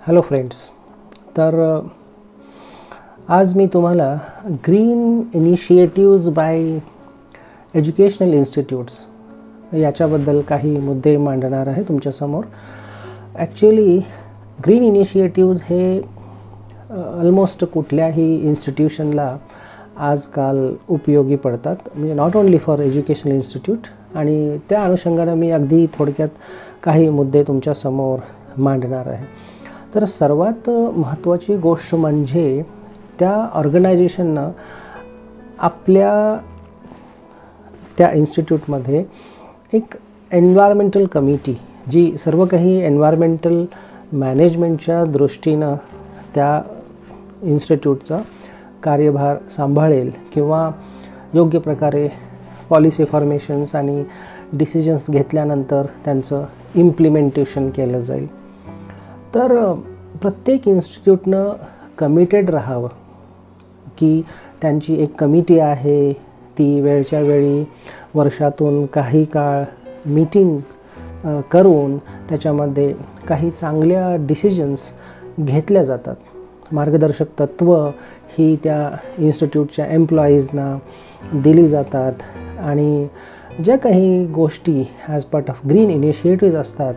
Hello friends. तर आज मी तुम्हाला green initiatives by educational institutes याच्याबद्दल काही मुद्दे मांडणार आहे तुमच्यासमोर. ॲक्च्युली ग्रीन इनिशिएटिव्ज हे ऑलमोस्ट कुठल्याही इन्स्टिट्यूशनला आजकाल उपयोगी पडतात, म्हणजे not only for educational institute. आणि त्या अनुषंगाने मी अगदी थोडक्यात काही मुद्दे तुमच्यासमोर मांडणार आहे. तर सर्वात महत्त्वाची गोष्ट म्हणजे त्या ऑर्गनायझेशननं आपल्या त्या इन्स्टिट्यूटमध्ये एक एन्व्हायरमेंटल कमिटी, जी सर्व काही एन्व्हायरमेंटल मॅनेजमेंटच्या दृष्टीनं त्या इन्स्टिट्यूटचा कार्यभार सांभाळेल किंवा योग्य प्रकारे पॉलिसी फॉर्मेशन्स आणि डिसिजन्स घेतल्यानंतर त्यांचं इम्प्लिमेंटेशन केलं जाईल. तर प्रत्येक इन्स्टिट्यूटनं कमिटेड राहावं की त्यांची एक कमिटी आहे, ती वेळच्या वेळी वर्षातून काही काळ मीटिंग करून त्याच्यामध्ये काही चांगल्या डिसिजन्स घेतल्या जातात. मार्गदर्शक तत्त्व ही त्या इन्स्टिट्यूटच्या एम्प्लॉईजना दिली जातात आणि ज्या काही गोष्टी as part of green initiatives असतात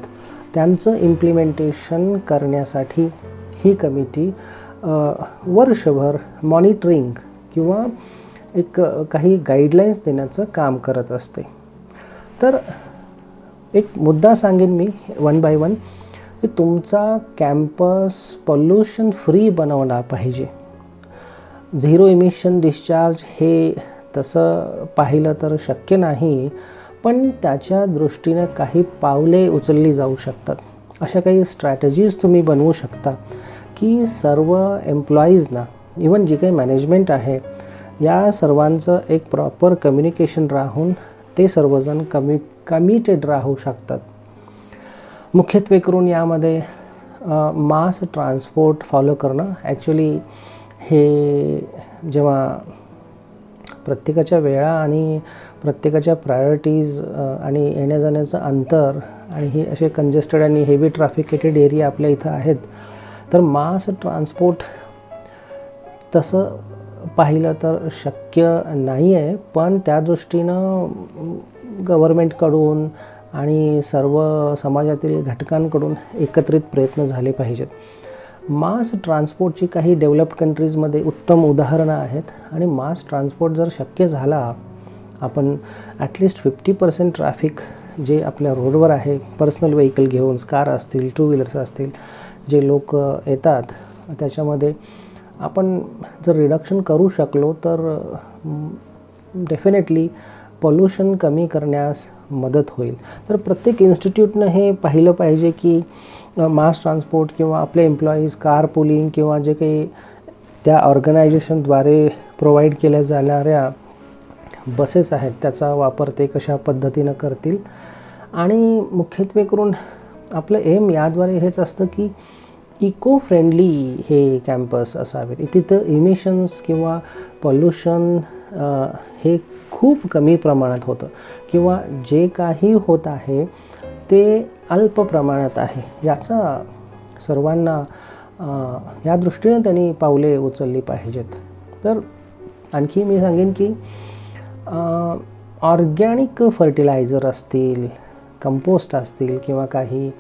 त्यांचं इम्प्लिमेंटेशन करण्यासाठी ही कमिटी वर्षभर मॉनिटरिंग किंवा एक काही गाईडलाईन्स देण्याचं काम करत असते. तर एक मुद्दा सांगेन मी वन बाय वन की तुमचा कॅम्पस पॉल्युशन फ्री बनवला पाहिजे. झिरो इमिशन डिस्चार्ज हे तसं पाहिलं तर शक्य नाही, पण त्याच्या दृष्टीने काही पावले उचलली जाऊ शकतात. अशा काही स्ट्रॅटेजीज तुम्ही बनवू शकता की सर्व एम्प्लॉईजना, इवन जी काही मॅनेजमेंट आहे, या सर्वांचं एक प्रॉपर कम्युनिकेशन राहून ते सर्वजण कमिटेड राहू शकतात. मुख्यत्वे करून यामध्ये मास ट्रान्सपोर्ट फॉलो करणं. ॲक्च्युली हे जेव्हा प्रत्येकाच्या वेळा आणि प्रत्येकाच्या प्रायोरिटीज आणि येण्याजाण्याचं अंतर आणि हे असे कंजेस्टेड आणि हेवी ट्रॅफिकेटेड एरिया आपल्या इथं आहेत, तर मास ट्रान्सपोर्ट तसं पाहिलं तर शक्य नाही आहे. पण त्या दृष्टीनं गव्हर्मेंटकडून आणि सर्व समाजातील घटकांकडून एकत्रित प्रयत्न झाले पाहिजेत. मास ट्रान्सपोर्टची काही डेव्हलप्ड कंट्रीजमध्ये उत्तम उदाहरणं आहेत आणि मास ट्रान्सपोर्ट जर शक्य झाला, आपण ॲटलिस्ट 50% ट्रॅफिक जे आपल्या रोडवर आहे, पर्सनल व्हेकल घेऊन, कार असतील, टू व्हीलर्स असतील, जे लोक येतात, त्याच्यामध्ये आपण जर रिडक्शन करू शकलो तर डेफिनेटली पॉल्युशन कमी करण्यास मदत होईल. तर प्रत्येक इन्स्टिट्यूटनं हे पाहिलं पाहिजे की मास ट्रान्सपोर्ट किंवा आपले एम्प्लॉईज कार पुलिंग किंवा जे काही त्या ऑर्गनायझेशनद्वारे प्रोव्हाइड केल्या जाणाऱ्या बसेस आहेत त्याचा वापर ते कशा पद्धतीनं करतील. आणि मुख्यत्वे करून आपलं एम याद्वारे हेच असतं की इको फ्रेंडली हे कॅम्पस असावेत. तिथं इमिशन्स किंवा पॉल्युशन हे खूप कमी प्रमाणात होतं किंवा जे काही होत आहे ते अल्प प्रमाणात आहे. याचा सर्वांना या दृष्टीने त्यांनी पावले उचलली पाहिजेत. तर आणखी मी सांगेन की ऑर्गॅनिक फर्टिलायझर असतील, कंपोस्ट असतील किंवा काही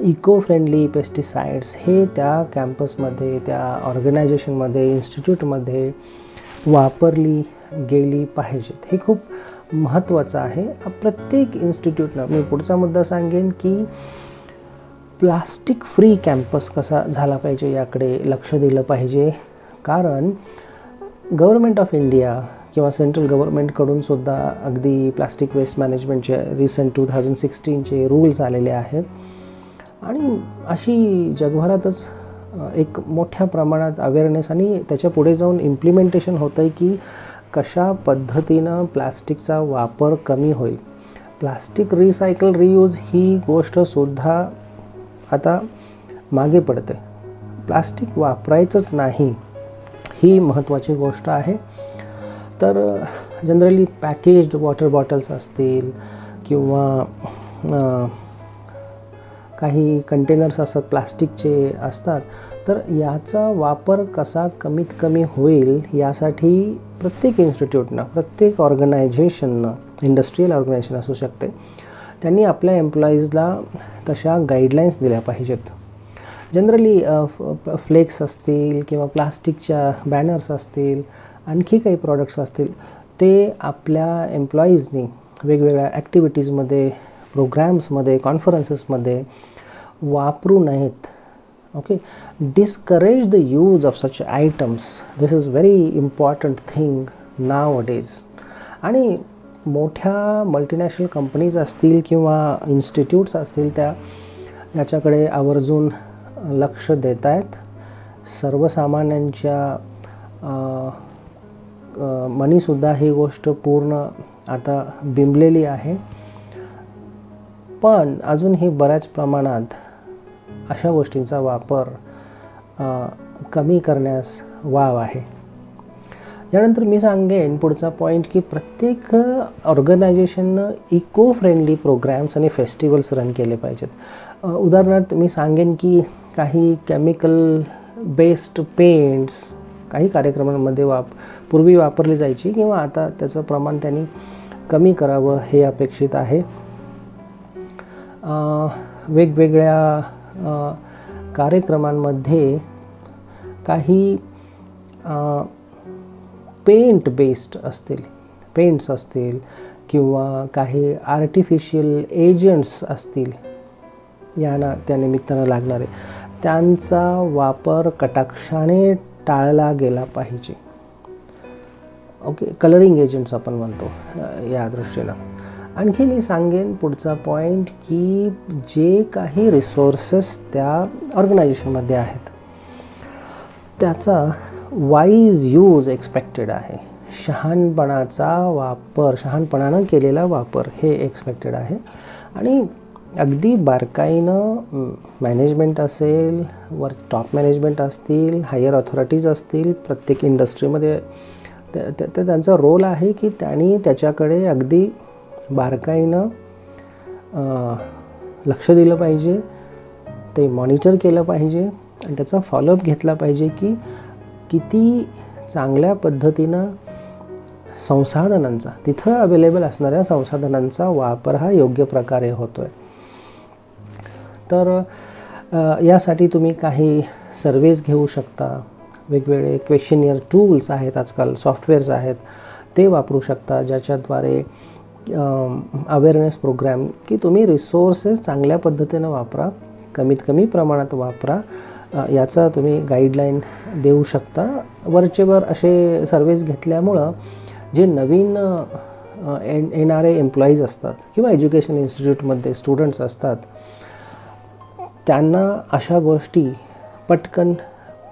इको फ्रेंडली पेस्टिसाइड्स हे त्या कॅम्पसमध्ये, त्या ऑर्गनायझेशनमध्ये, इन्स्टिट्यूटमध्ये वापरली गेली पाहिजेत. हे खूप महत्त्वाचं आहे. प्रत्येक इन्स्टिट्यूटनं, मी पुढचा मुद्दा सांगेन की प्लास्टिक फ्री कॅम्पस कसा झाला पाहिजे याकडे लक्ष दिलं पाहिजे. कारण गव्हर्मेंट ऑफ इंडिया किंवा सेंट्रल गव्हर्मेंटकडून सुद्धा अगदी प्लास्टिक वेस्ट मॅनेजमेंटचे रिसेंट 2016चे रूल्स आलेले आहेत आणि अशी जगभरातच एक मोठ्या प्रमाणात अवेअरनेस आणि त्याच्या पुढे जाऊन इम्प्लिमेंटेशन होतं आहे की कशा पद्धतीनं प्लास्टिकचा वापर कमी होईल. प्लास्टिक रिसायकल रियूज ही गोष्टसुद्धा आता मागे पडते. प्लास्टिक वापरायचंच नाही ही महत्त्वाची गोष्ट आहे. तर जनरली पॅकेज्ड वॉटर बॉटल्स असतील किंवा काही कंटेनर्स असतात प्लास्टिकचे असतात, तर याचा वापर कसा कमीत कमी होईल यासाठी प्रत्येक इन्स्टिट्यूटनं, प्रत्येक ऑर्गनायझेशननं, इंडस्ट्रियल ऑर्गनायझेशन असू शकते, त्यांनी आपल्या एम्प्लॉईजला तशा गाईडलाईन्स दिल्या पाहिजेत. जनरली फ्लेक्स असतील किंवा प्लास्टिकच्या बॅनर्स असतील, आणखी काही प्रॉडक्ट्स असतील, ते आपल्या एम्प्लॉईजनी वेगवेगळ्या ॲक्टिव्हिटीजमध्ये, प्रोग्रॅम्समध्ये, कॉन्फरन्सेसमध्ये वापरू नयेत. Okay, discourage the use of such items. This is very important thing now days. आणि मोठ्या मल्टीनॅशनल कंपनीज असतील किंवा इन्स्टिट्यूट्स असतील, त्या याच्याकडे आवर्जून लक्ष देत आहेत. सर्वसामान्यांच्या मनीसुद्धा ही गोष्ट पूर्ण आता बिंबलेली आहे, पण अजूनही बऱ्याच प्रमाणात अशा गोष्टींचा वापर कमी करण्यास वाव आहे. यानंतर मी सांगेन पुढचा पॉईंट की प्रत्येक ऑर्गनायझेशननं इको फ्रेंडली प्रोग्रॅम्स आणि फेस्टिवल्स रन केले पाहिजेत. उदाहरणार्थ मी सांगेन की काही केमिकल बेस्ड पेंट्स काही कार्यक्रमांमध्ये पूर्वी वापरली जायची किंवा आता त्याचं प्रमाण त्यांनी कमी करावं हे अपेक्षित आहे. वेगवेगळ्या कार्यक्रमांमध्ये काही पेंट्स असतील किंवा काही आर्टिफिशियल एजंट्स असतील, यांना त्या निमित्तानं लागणारे, त्यांचा वापर कटाक्षाने टाळला गेला पाहिजे. ओके, कलरिंग एजंट्स आपण म्हणतो या दृष्टीनं. आणखी मी सांगेन पुढचा पॉईंट की जे काही रिसोर्सेस त्या ऑर्गनायझेशनमध्ये आहेत त्याचा वाईज यूज एक्सपेक्टेड आहे. शहाणपणानं केलेला वापर हे एक्सपेक्टेड आहे. आणि अगदी बारकाईनं मॅनेजमेंट असेल, टॉप मॅनेजमेंट असतील, हायर ऑथॉरिटीज असतील, प्रत्येक इंडस्ट्रीमध्ये त्यांचा रोल आहे की त्यांनी त्याच्याकडे अगदी बारकाईनं लक्ष दिलं पाहिजे, ते मॉनिटर केलं पाहिजे आणि त्याचा फॉलोअप घेतला पाहिजे की किती चांगल्या पद्धतीनं संसाधनांचा, तिथं अवेलेबल असणाऱ्या संसाधनांचा वापर हा योग्य प्रकारे होतो आहे. तर यासाठी तुम्ही काही सर्वेज घेऊ शकता. वेगवेगळे क्वेश्चनियर टूल्स आहेत, आजकाल सॉफ्टवेअर्स आहेत, ते वापरू शकता, ज्याच्याद्वारे अवेअरनेस प्रोग्राम की तुम्ही रिसोर्सेस चांगल्या पद्धतीनं वापरा, कमीत कमी प्रमाणात वापरा, याचा तुम्ही गाईडलाईन देऊ शकता. वरचेवर असे सर्वेज घेतल्यामुळं जे नवीन येणारे एम्प्लॉईज असतात किंवा एज्युकेशन इन्स्टिट्यूटमध्ये स्टुडंट्स असतात, त्यांना अशा गोष्टी पटकन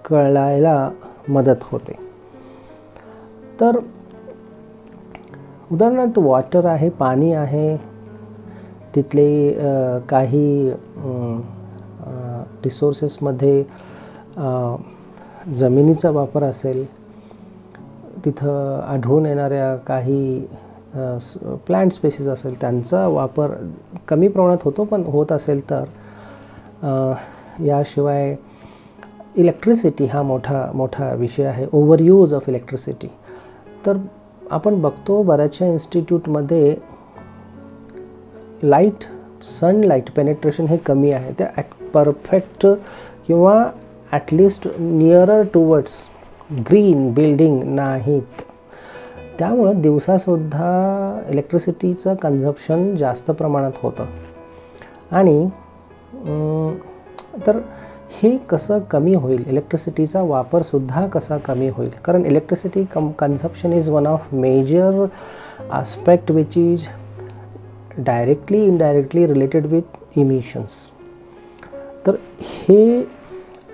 कळायला मदत होते. तर उदाहरणार्थ वॉटर आहे, पाणी आहे, तिथले काही रिसोर्सेसमध्ये जमिनीचा वापर असेल, तिथं आढळून येणाऱ्या काही प्लांट स्पेसीस असेल, त्यांचा वापर कमी प्रमाणात होतो, पण होत असेल तर. याशिवाय इलेक्ट्रिसिटी हा मोठा विषय आहे, ओव्हरयूज ऑफ इलेक्ट्रिसिटी. तर आपण बघतो बऱ्याचशा इन्स्टिट्यूटमध्ये सनलाईट पेनेट्रेशन हे कमी आहे. त्या परफेक्ट किंवा at least nearer towards green building नाहीत. त्यामुळं दिवसासुद्धा इलेक्ट्रिसिटीचं कन्झप्शन जास्त प्रमाणात होतं. आणि तर हे कसं कमी होईल, इलेक्ट्रिसिटीचा वापरसुद्धा कसा कमी होईल, कारण electricity consumption is one of major aspect which is directly indirectly related with emissions. तर हे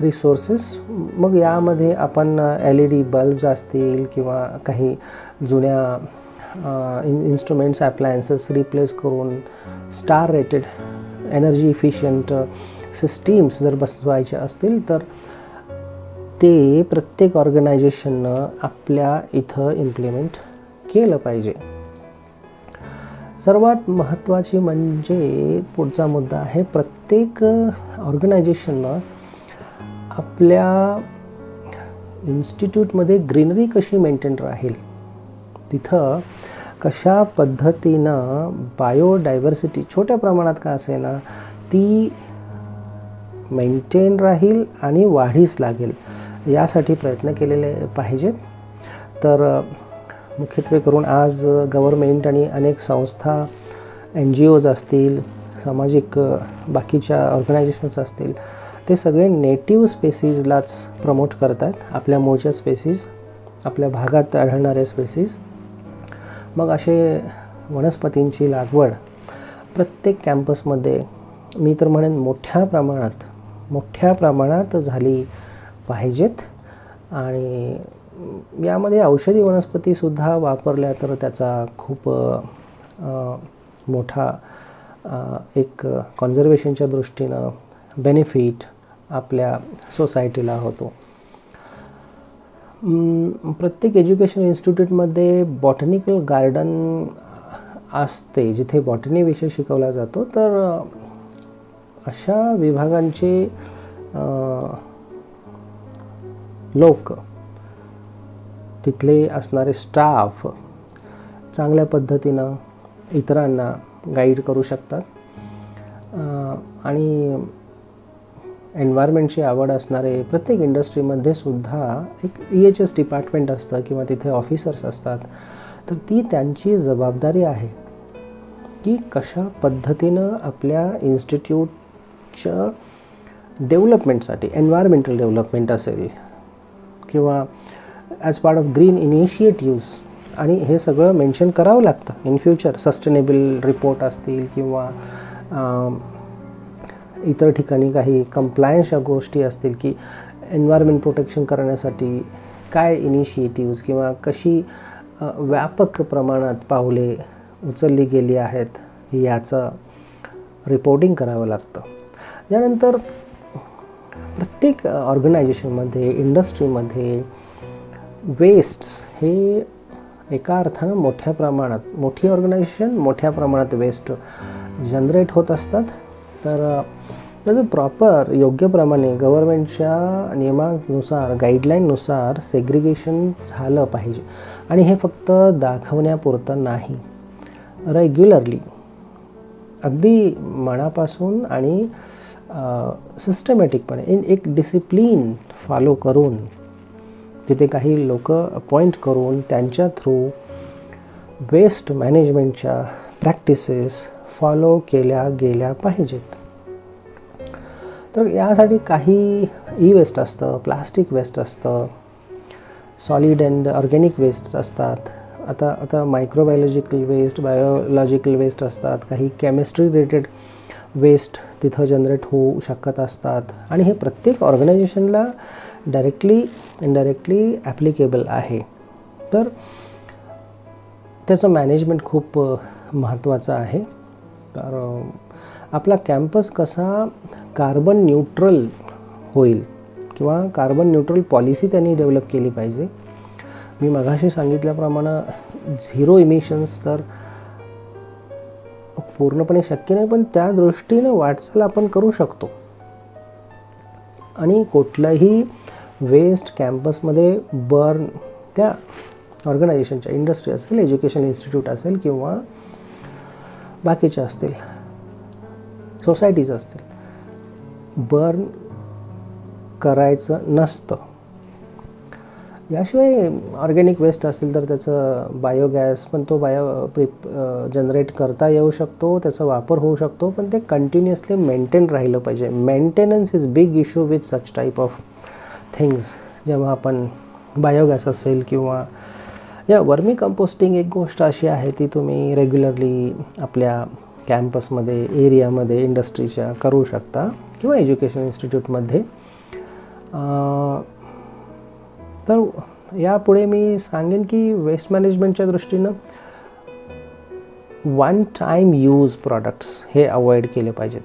रिसोर्सेस, मग यामध्ये आपण LED बल्ब्स असतील किंवा काही जुन्या इन्स्ट्रुमेंट्स, ॲप्लायन्सेस रिप्लेस करून star rated energy efficient systems जर बसवायचे असतील, तर ते प्रत्येक ऑर्गनायझेशननं आपल्या इथं इम्प्लिमेंट केलं पाहिजे. सर्वात महत्त्वाची म्हणजे पुढचा मुद्दा आहे, प्रत्येक ऑर्गनायझेशननं आपल्या इन्स्टिट्यूटमध्ये ग्रीनरी कशी मेंटेन राहील, तिथं कशा पद्धतीनं बायोडायव्हर्सिटी छोट्या प्रमाणात का असेना ती मेंटेन राहील आणि वाढीस लागेल, यासाठी प्रयत्न केलेले पाहिजेत. तर मुख्यत्वे करून आज गव्हर्मेंट आणि अनेक संस्था, NGOज असतील, सामाजिक बाकीच्या ऑर्गनायझेशन्स असतील, ते सगळे नेटिव्ह स्पेसीजलाच प्रमोट करत आहेत, आपल्या मूळच्या स्पेसीज, आपल्या भागात आढळणारे स्पेसीज. मग असे वनस्पतींची लागवड प्रत्येक कॅम्पसमध्ये मी तर म्हणेन मोठ्या प्रमाणात झाली पाहिजेत. आणि यामध्ये औषधी वनस्पतीसुद्धा वापरल्या तर त्याचा खूप मोठा एक कॉन्झर्वेशनच्या दृष्टीनं बेनिफिट आपल्या सोसायटीला होतो. प्रत्येक एज्युकेशन इन्स्टिट्यूटमध्ये बॉटनिकल गार्डन असते, जिथे बॉटनी विषय शिकवला जातो. तर अशा विभागांचे लोक, तिथले असणारे स्टाफ चांगल्या पद्धतीनं इतरांना गाईड करू शकतात. आणि एन्व्हायरमेंटची आवड असणारे प्रत्येक इंडस्ट्रीमध्ये सुद्धा एक EHS डिपार्टमेंट असतं किंवा तिथे ऑफिसर्स असतात. तर ती त्यांची जबाबदारी आहे की कशा पद्धतीनं आपल्या इन्स्टिट्यूटच्या डेव्हलपमेंटसाठी, एन्व्हायरमेंटल डेव्हलपमेंट असेल किंवा as part of green initiatives, आणि हे सगळं मेन्शन करावं लागतं इन फ्युचर. सस्टेनेबल रिपोर्ट असतील किंवा इतर ठिकाणी काही कंप्लायन्सच्या गोष्टी असतील की एन्व्हायरमेंट प्रोटेक्शन करण्यासाठी काय इनिशिएटिव्ज किंवा कशी व्यापक प्रमाणात पावले उचलली गेली आहेत, याचं रिपोर्टिंग करावं लागतं. यानंतर प्रत्येक ऑर्गनायझेशनमध्ये, इंडस्ट्रीमध्ये वेस्ट्स हे एका अर्थानं मोठी ऑर्गनायझेशन मोठ्या प्रमाणात वेस्ट जनरेट होत असतात. तर त्याचं प्रॉपर योग्यप्रमाणे गव्हर्मेंटच्या नियमानुसार, गाईडलाईननुसार सेग्रिगेशन झालं पाहिजे. आणि हे फक्त दाखवण्यापुरतं नाही, रेग्युलरली अगदी मनापासून आणि सिस्टमॅटिकपणे एक डिसिप्लिन फॉलो करून, तिथे काही लोक अपॉइंट करून त्यांच्या थ्रू वेस्ट मॅनेजमेंटच्या प्रॅक्टिसेस फॉलो केल्या गेल्या पाहिजेत. तर यासाठी काही वेस्ट असतं, प्लास्टिक वेस्ट असतं, सॉलिड अँड ऑर्गॅनिक वेस्ट असतात, आता मायक्रोबायोलॉजिकल वेस्ट, बायोलॉजिकल वेस्ट असतात, काही केमिस्ट्री रिलेटेड वेस्ट तिथं जनरेट होऊ शकत असतात. आणि हे प्रत्येक ऑर्गनायझेशनला डायरेक्टली इनडायरेक्टली ॲप्लिकेबल आहे. तर त्याचं मॅनेजमेंट खूप महत्त्वाचं आहे. तर आपला कॅम्पस कसा कार्बन न्यूट्रल होईल किंवा कार्बन न्यूट्रल पॉलिसी त्यांनी डेव्हलप केली पाहिजे. मी मगाशी सांगितल्याप्रमाणे 0 इमिशन्स तर पूर्णपणे शक्य नाही, पण त्या दृष्टीनं वाटचाल आपण करू शकतो. आणि कुठलंही वेस्ट कॅम्पसमध्ये बर्न, त्या ऑर्गनायझेशनच्या, इंडस्ट्री असेल, एज्युकेशन इन्स्टिट्यूट असेल किंवा बाकीच्या असतील, सोसायटीज असतील, बर्न करायचं नसतं. याशिवाय ऑर्गॅनिक वेस्ट असेल तर त्याचं बायोगॅस पण तो जनरेट करता येऊ शकतो, त्याचा वापर होऊ शकतो, पण ते कंटिन्युअसली मेंटेन राहिलं पाहिजे. Maintenance is big issue with such type of things. जेव्हा आपण बायोगॅस असेल किंवा या वर्मी कंपोस्टिंग, एक गोष्ट अशी आहे ती तुम्ही रेग्युलरली आपल्या कॅम्पसमध्ये, एरियामध्ये, इंडस्ट्रीच्या करू शकता किंवा एज्युकेशन इन्स्टिट्यूटमध्ये. तर यापुढे मी सांगेन की वेस्ट मॅनेजमेंटच्या दृष्टीनं वन टाईम यूज प्रॉडक्ट्स हे अवॉइड केले पाहिजेत.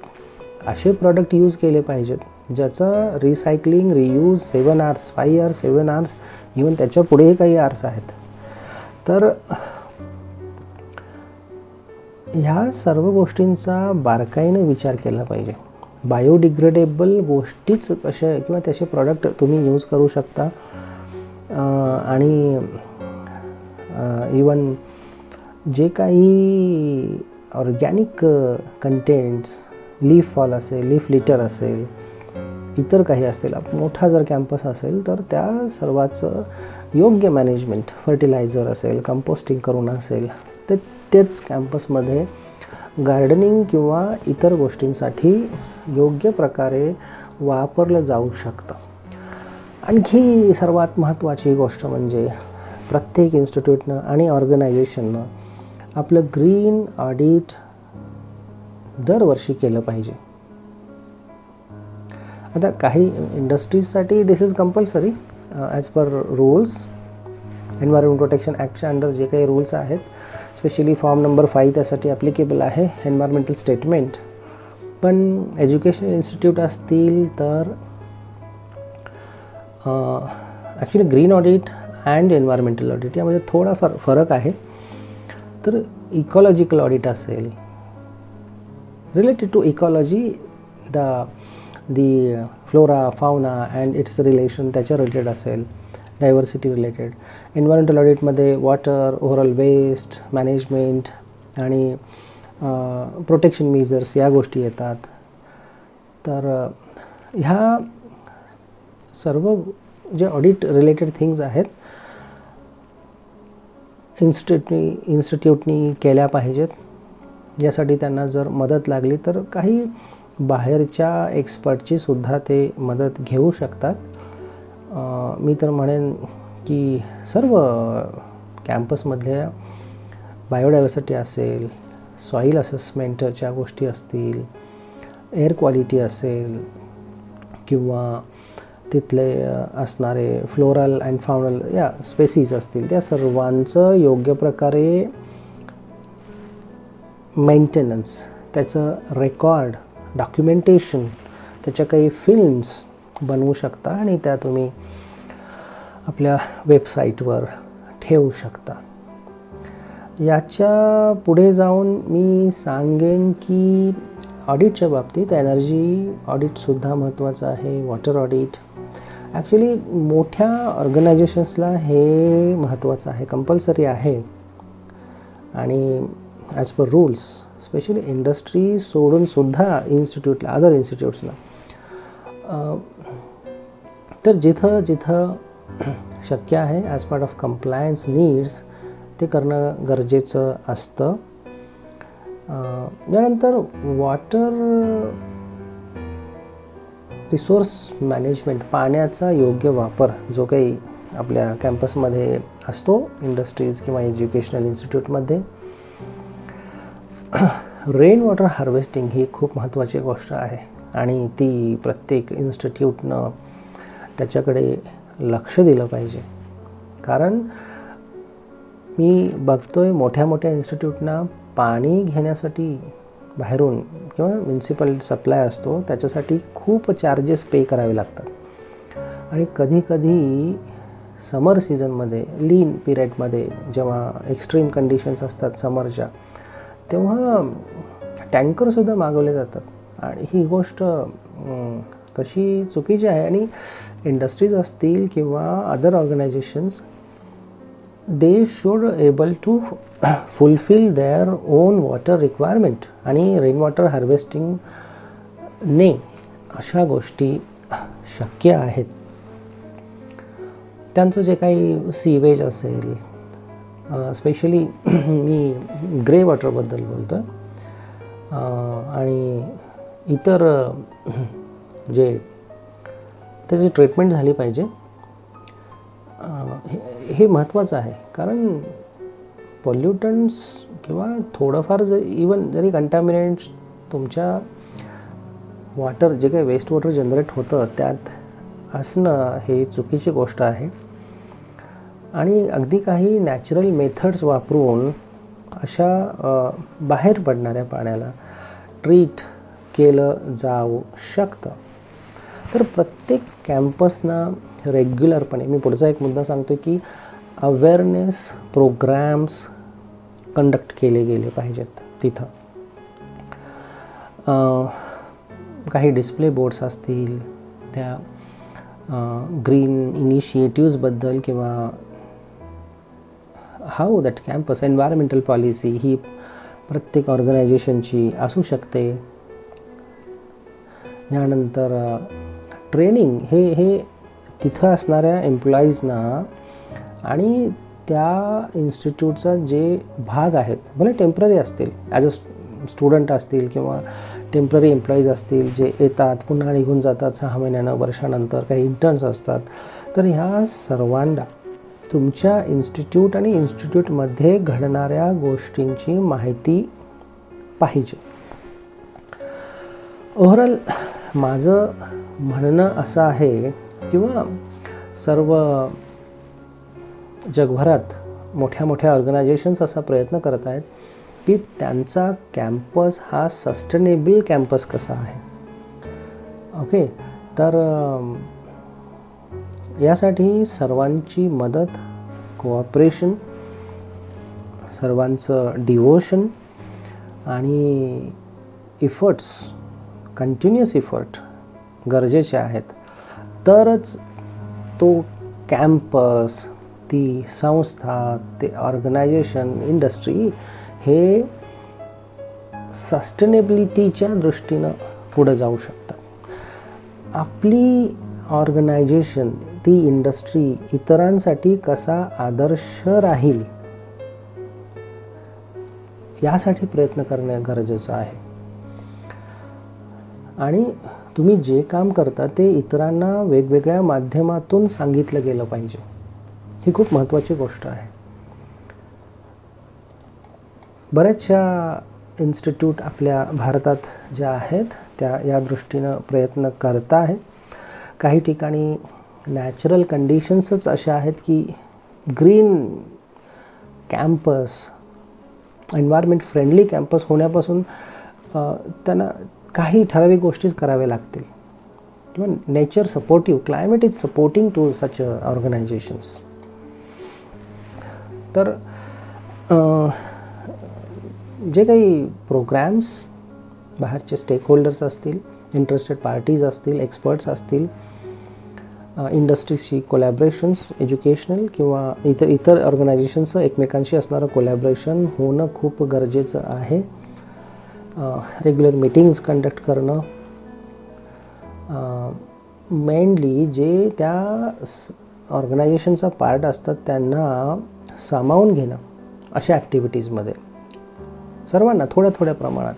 असे प्रॉडक्ट यूज केले पाहिजेत ज्याचं recycling, reuse 7 hours, 5 hours, 7 hours, even त्याच्या पुढेही काही आर्स आहेत. तर ह्या सर्व गोष्टींचा बारकाईने विचार केला पाहिजे. बायोडिग्रेडेबल गोष्टीच कशा किंवा त्याचे प्रॉडक्ट तुम्ही यूज करू शकता. आणि इवन जे काही ऑर्गॅनिक कंटेंट्स, लीफ फॉल असेल, लीफ लिटर असेल, इतर काही असतील, मोठा जर कॅम्पस असेल तर त्या सर्वाचं योग्य मॅनेजमेंट, फर्टिलायझर असेल, कंपोस्टिंग करून असेल तर तेच कॅम्पसमध्ये गार्डनिंग किंवा इतर गोष्टींसाठी योग्य प्रकारे वापरलं जाऊ शकतं. आणखी सर्वात महत्त्वाची गोष्ट म्हणजे प्रत्येक इन्स्टिट्यूटनं आणि ऑर्गनायझेशननं आपलं ग्रीन ऑडिट दरवर्षी केलं पाहिजे. आता काही इंडस्ट्रीजसाठी this is compulsory as per rules, environment protection ॲक्टच्या अंडर जे काही रूल्स आहेत, स्पेशली फॉर्म नंबर 5 त्यासाठी ॲप्लिकेबल आहे, एन्व्हायरमेंटल स्टेटमेंट. पण एज्युकेशनल इन्स्टिट्यूट असतील तर actually green audit and environmental audit यामध्ये थोडा फरक आहे. तर इकॉलॉजिकल ऑडिट असेल, related to ecology, the flora, fauna and its relation त्याच्या रिलेटेड असेल, डायव्हर्सिटी रिलेटेड. एन्व्हायरमेंटल ऑडिटमध्ये वॉटर, ओव्हरऑल वेस्ट मॅनेजमेंट आणि प्रोटेक्शन मेजर्स या गोष्टी येतात. तर ह्या सर्व जे ऑडिट रिलेटेड थिंग्स आहेत इन्स्टिट्यूटनी केल्या पाहिजेत. यासाठी त्यांना जर मदत लागली तर काही बाहेरच्या एक्सपर्टची सुद्धा ते मदत घेऊ शकतात. मी तर म्हणेन की सर्व कॅम्पसमधल्या बायोडायव्हर्सिटी असेल, सॉईल असेसमेंटच्या गोष्टी असतील, एअर क्वालिटी असेल किंवा तिथले असणारे फ्लोरल अँड फाउनल या स्पेसीज असतील, त्या सर्वांचं योग्य प्रकारे मेंटेनन्स, त्याचं रेकॉर्ड, डॉक्युमेंटेशन, त्याच्या काही फिल्म्स बनवू शकता आणि त्या तुम्ही आपल्या वेबसाईटवर ठेवू शकता. याच्या पुढे जाऊन मी सांगेन की ऑडिटच्या बाबतीत एनर्जी ऑडिटसुद्धा महत्त्वाचं आहे, वॉटर ऑडिट. ॲक्च्युली मोठ्या ऑर्गनायझेशन्सला हे महत्त्वाचं आहे, कंपल्सरी आहे. आणि as per rules, specially industry सोडूनसुद्धा इन्स्टिट्यूटला, अदर इन्स्टिट्यूट्सला तर जिथं जिथं शक्य आहे as part of compliance needs ते करणं गरजेचं असतं. यानंतर वॉटर रिसोर्स मॅनेजमेंट, पाण्याचा योग्य वापर जो काही आपल्या कॅम्पसमध्ये असतो, इंडस्ट्रीज किंवा एज्युकेशनल इन्स्टिट्यूटमध्ये. रेन वॉटर हार्वेस्टिंग ही खूप महत्त्वाची गोष्ट आहे आणि ती प्रत्येक इन्स्टिट्यूटनं त्याच्याकडे लक्ष दिलं पाहिजे. कारण मी बघतोय मोठ्या मोठ्या इन्स्टिट्यूटना पाणी घेण्यासाठी बाहेरून किंवा म्युन्सिपल सप्लाय असतो त्याच्यासाठी खूप चार्जेस पे करावे लागतात. आणि कधीकधी समर सीझनमध्ये, लीन पिरियडमध्ये, जेव्हा एक्स्ट्रीम कंडिशन्स असतात समरच्या, तेव्हा टँकरसुद्धा मागवले जातात. आणि ही गोष्ट तशी चुकीची आहे. आणि इंडस्ट्रीज असतील किंवा other organisations, they should able to fulfil their own water requirement. आणि रेन वॉटर हार्वेस्टिंगने अशा गोष्टी शक्य आहेत. त्यांचं जे काही सीवेज असेल, स्पेशली मी ग्रे वॉटरबद्दल बोलतो आणि इतर जे त्याची ट्रीटमेंट झाली पाहिजे, हे महत्त्वाचं आहे. कारण पॉल्युटंट्स किंवा थोडंफार इवन जरी कंटॅमिनेंट्स तुमच्या वॉटर, जे काही वेस्ट वॉटर जनरेट होतं त्यात असणं हे चुकीची गोष्ट आहे. आणि अगदी काही नॅचरल मेथड्स वापरून अशा बाहेर पडणाऱ्या पाण्याला ट्रीट केलं जाऊ शकतं. तर प्रत्येक कॅम्पसना रेग्युलरपणे, मी पुढचा एक मुद्दा सांगतो की अवेअरनेस प्रोग्रॅम्स कंडक्ट केले गेले पाहिजेत. तिथं. काही डिस्प्ले बोर्ड्स असतील, त्या ग्रीन इनिशिएटिव्सबद्दल किंवा how that campus environmental policy ही प्रत्येक ऑर्गनायझेशनची असू शकते. यानंतर ट्रेनिंग हे तिथं असणाऱ्या एम्प्लॉईजना आणि त्या इन्स्टिट्यूटचा जे भाग आहेत, भले टेम्पररी असतील, ॲज अ स्टुडंट असतील किंवा टेम्पररी एम्प्लॉईज असतील जे येतात पुन्हा निघून जातात 6 महिन्यानं, वर्षानंतर, काही इंटर्न्स असतात, तर ह्या सर्वांना तुमच्या इन्स्टिट्यूट आणि इन्स्टिट्यूटमध्ये घडणाऱ्या गोष्टींची माहिती पाहिजे. ओव्हरऑल माझं म्हणणं असं आहे, किंवा सर्व जगभरात मोठ्या मोठ्या ऑर्गनायझेशन्स असा प्रयत्न करत आहेत की त्यांचा कॅम्पस हा सस्टेनेबल कॅम्पस कसा आहे. ओके, तर यासाठी सर्वांची मदत, कोऑपरेशन, सर्वांचं डिवोशन आणि इफर्ट्स, कंटिन्युअस इफर्ट गरजेचे आहेत. तरच तो कॅम्पस, ती संस्था, ते ऑर्गनायझेशन, इंडस्ट्री हे सस्टेनेबिलिटीच्या दृष्टीनं पुढे जाऊ शकतात. आपली ऑर्गनायझेशन, ती इंडस्ट्री इतरांसाठी कसा आदर्श राहील यासाठी प्रयत्न करणे गरजेचं आहे. आणि तुम्ही जे काम करता ते इतरांना वेगवेगळ्या माध्यमातून सांगितलं गेलं पाहिजे. ही खूप महत्त्वाची गोष्ट आहे. बऱ्याचशा इन्स्टिट्यूट आपल्या भारतात ज्या आहेत त्या या दृष्टीनं प्रयत्न करत आहेत. काही ठिकाणी नॅचरल कंडिशन्सच अशा आहेत की green campus, environment friendly campus होण्यापासून त्यांना काही ठराविक गोष्टीच कराव्या लागतील, किंवा nature supportive, climate is supporting to such organisations. तर जे काही प्रोग्रॅम्स बाहेरचे स्टेक होल्डर्स असतील, इंटरेस्टेड पार्टीज असतील, एक्सपर्ट्स असतील, इंडस्ट्रीजशी कोलॅबरेशन्स, एज्युकेशनल किंवा इतर ऑर्गनायझेशन्सचं एकमेकांशी असणारं कोलॅबरेशन होणं खूप गरजेचं आहे. रेग्युलर मीटिंग्स कंडक्ट करणं, मेनली जे त्या ऑर्गनायझेशनचा पार्ट असतात त्यांना सामावून घेणं अशा ॲक्टिव्हिटीजमध्ये सर्वांना थोड्या थोड्या प्रमाणात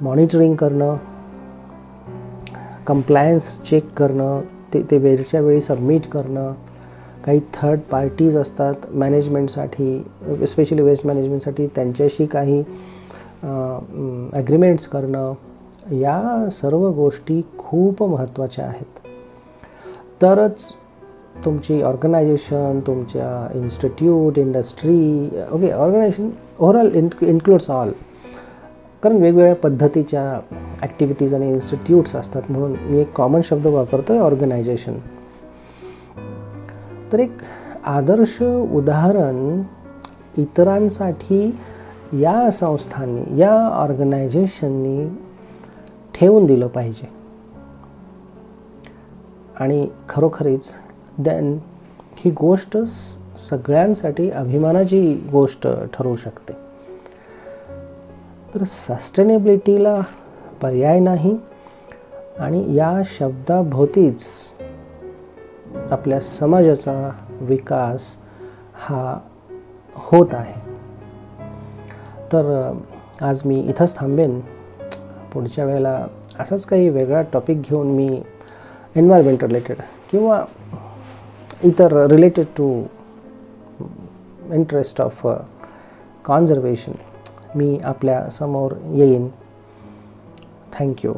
मॉनिटरिंग करणं, कंप्लायन्स चेक करणं, ते वेळच्या वेळी सबमिट करणं. काही थर्ड पार्टीज असतात मॅनेजमेंटसाठी, स्पेशली वेस्ट मॅनेजमेंटसाठी, त्यांच्याशी काही ॲग्रीमेंट्स करणं, या सर्व गोष्टी खूप महत्त्वाच्या आहेत. तरच तुमची ऑर्गनायझेशन, तुमच्या institute, industry, okay, organisation overall includes all, कारण वेगवेगळ्या पद्धतीच्या ॲक्टिव्हिटीज आणि इन्स्टिट्यूट्स असतात, म्हणून मी एक कॉमन शब्द वापरतो आहे, ऑर्गनायझेशन. तर एक आदर्श उदाहरण इतरांसाठी या संस्थांनी, या ऑर्गनायझेशननी ठेवून दिलं पाहिजे. आणि खरोखरीच देन ही गोष्ट सगळ्यांसाठी अभिमानाची गोष्ट ठरू शकते. तर सस्टेनेबिलिटीला पर्याय नाही, आणि या शब्दाभोवतीच आपल्या समाजाचा विकास हा होत आहे. तर आज मी इथंच थांबेन. पुढच्या वेळेला असाच काही वेगळा टॉपिक घेऊन मी एन्व्हायरमेंट रिलेटेड किंवा इतर related to interest of conservation मी आपल्या समोर येईन. थँक्यू.